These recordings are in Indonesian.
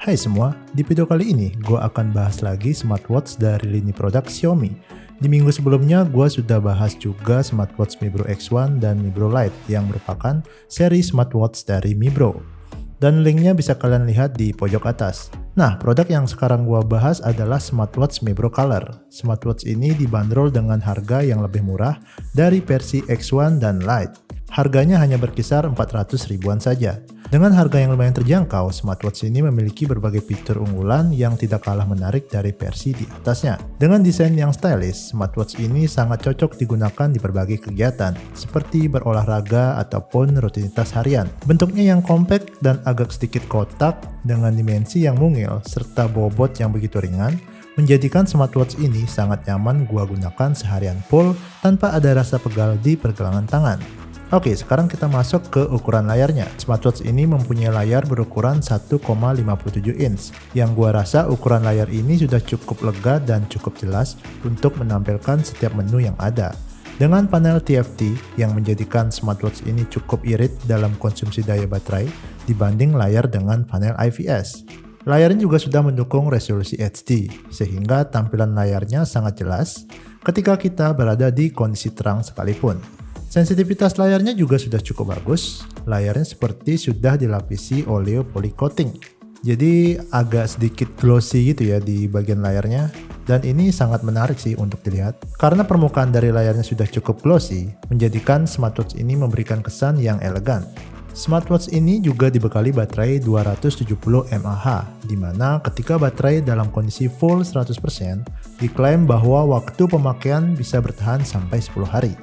Hai semua, di video kali ini gue akan bahas lagi smartwatch dari lini produk Xiaomi. Di minggu sebelumnya gue sudah bahas juga smartwatch Mi Bro X1 dan Mi Bro Lite yang merupakan seri smartwatch dari Mi Bro. Dan linknya bisa kalian lihat di pojok atas. Nah, produk yang sekarang gue bahas adalah smartwatch Mi Bro Color. Smartwatch ini dibanderol dengan harga yang lebih murah dari versi X1 dan Lite. Harganya hanya berkisar 400 ribuan saja. Dengan harga yang lumayan terjangkau, smartwatch ini memiliki berbagai fitur unggulan yang tidak kalah menarik dari versi di atasnya. Dengan desain yang stylish, smartwatch ini sangat cocok digunakan di berbagai kegiatan, seperti berolahraga ataupun rutinitas harian. Bentuknya yang compact dan agak sedikit kotak, dengan dimensi yang mungil, serta bobot yang begitu ringan, menjadikan smartwatch ini sangat nyaman gua gunakan seharian full tanpa ada rasa pegal di pergelangan tangan. Oke, sekarang kita masuk ke ukuran layarnya. Smartwatch ini mempunyai layar berukuran 1,57 inch, yang gua rasa ukuran layar ini sudah cukup lega dan cukup jelas untuk menampilkan setiap menu yang ada. Dengan panel TFT yang menjadikan smartwatch ini cukup irit dalam konsumsi daya baterai dibanding layar dengan panel IPS. Layarnya juga sudah mendukung resolusi HD, sehingga tampilan layarnya sangat jelas ketika kita berada di kondisi terang sekalipun. Sensitivitas layarnya juga sudah cukup bagus. Layarnya seperti sudah dilapisi oleo poly coating. Jadi agak sedikit glossy gitu ya di bagian layarnya. Dan ini sangat menarik sih untuk dilihat. Karena permukaan dari layarnya sudah cukup glossy, menjadikan smartwatch ini memberikan kesan yang elegan. Smartwatch ini juga dibekali baterai 270 mAh, di mana ketika baterai dalam kondisi full 100%, diklaim bahwa waktu pemakaian bisa bertahan sampai 10 hari.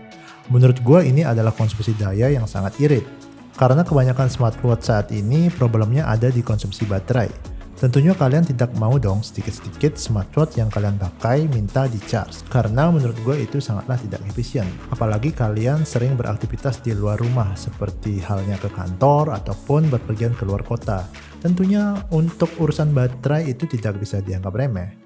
Menurut gue ini adalah konsumsi daya yang sangat irit, karena kebanyakan smartwatch saat ini problemnya ada di konsumsi baterai. Tentunya kalian tidak mau dong sedikit-sedikit smartwatch yang kalian pakai minta di charge, karena menurut gue itu sangatlah tidak efisien. Apalagi kalian sering beraktivitas di luar rumah, seperti halnya ke kantor ataupun berpergian ke luar kota. Tentunya untuk urusan baterai itu tidak bisa dianggap remeh.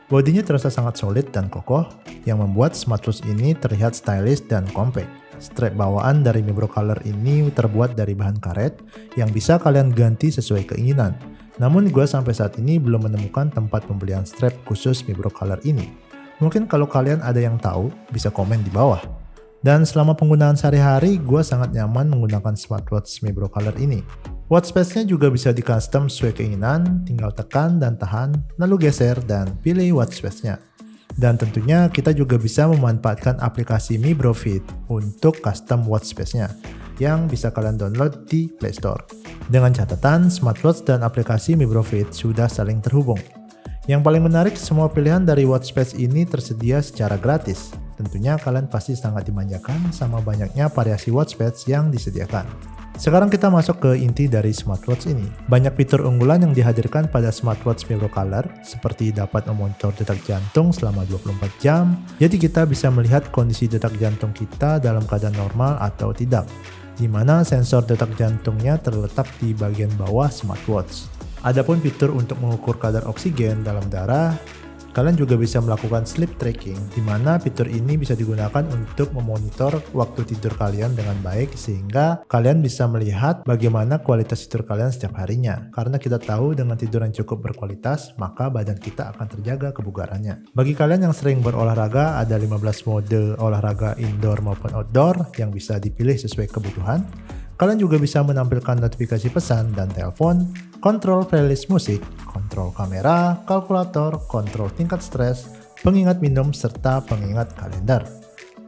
Bodinya terasa sangat solid dan kokoh, yang membuat smartwatch ini terlihat stylish dan compact. Strap bawaan dari Mi Bro Color ini terbuat dari bahan karet yang bisa kalian ganti sesuai keinginan. Namun gue sampai saat ini belum menemukan tempat pembelian strap khusus Mi Bro Color ini. Mungkin kalau kalian ada yang tahu, bisa komen di bawah. Dan selama penggunaan sehari-hari, gue sangat nyaman menggunakan smartwatch Mi Bro Color ini. Watch face-nya juga bisa di custom sesuai keinginan, tinggal tekan dan tahan, lalu geser dan pilih watch face-nya. Dan tentunya kita juga bisa memanfaatkan aplikasi Mi Bro Fit untuk custom watch face-nya, yang bisa kalian download di Play Store. Dengan catatan, smartwatch dan aplikasi Mi Bro Fit sudah saling terhubung. Yang paling menarik, semua pilihan dari watch face ini tersedia secara gratis. Tentunya kalian pasti sangat dimanjakan sama banyaknya variasi watch face yang disediakan. Sekarang kita masuk ke inti dari smartwatch ini. Banyak fitur unggulan yang dihadirkan pada smartwatch Mi Bro Color, seperti dapat memonitor detak jantung selama 24 jam, jadi kita bisa melihat kondisi detak jantung kita dalam keadaan normal atau tidak, di mana sensor detak jantungnya terletak di bagian bawah smartwatch. Adapun fitur untuk mengukur kadar oksigen dalam darah, kalian juga bisa melakukan sleep tracking, di mana fitur ini bisa digunakan untuk memonitor waktu tidur kalian dengan baik, sehingga kalian bisa melihat bagaimana kualitas tidur kalian setiap harinya. Karena kita tahu dengan tidur yang cukup berkualitas, maka badan kita akan terjaga kebugarannya. Bagi kalian yang sering berolahraga, ada 15 mode olahraga indoor maupun outdoor yang bisa dipilih sesuai kebutuhan. Kalian juga bisa menampilkan notifikasi pesan dan telepon, kontrol playlist musik, kontrol kamera, kalkulator, kontrol tingkat stres, pengingat minum, serta pengingat kalender.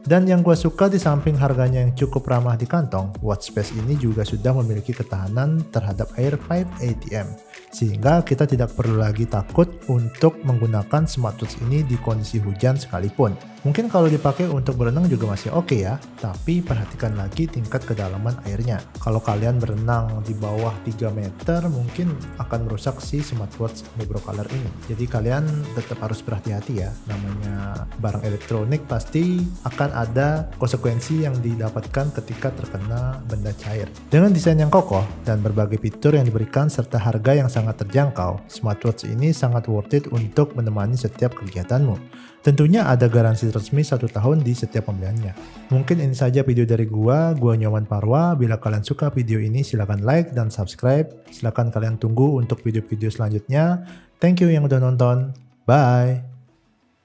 Dan yang gue suka di samping harganya yang cukup ramah di kantong, watch face ini juga sudah memiliki ketahanan terhadap air pipe ATM, sehingga kita tidak perlu lagi takut untuk menggunakan smartwatch ini di kondisi hujan sekalipun. Mungkin kalau dipakai untuk berenang juga masih oke ya, tapi perhatikan lagi tingkat kedalaman airnya. Kalau kalian berenang di bawah 3 meter, mungkin akan merusak si smartwatch Mi Bro Color ini. Jadi kalian tetap harus berhati-hati ya, namanya barang elektronik pasti akan ada konsekuensi yang didapatkan ketika terkena benda cair. Dengan desain yang kokoh dan berbagai fitur yang diberikan serta harga yang sangat terjangkau, smartwatch ini sangat worth it untuk menemani setiap kegiatanmu. Tentunya ada garansi resmi 1 tahun di setiap pembeliannya. Mungkin ini saja video dari gua Nyoman Parwa. Bila kalian suka video ini silahkan like dan subscribe. Silahkan kalian tunggu untuk video-video selanjutnya. Thank you yang udah nonton. Bye!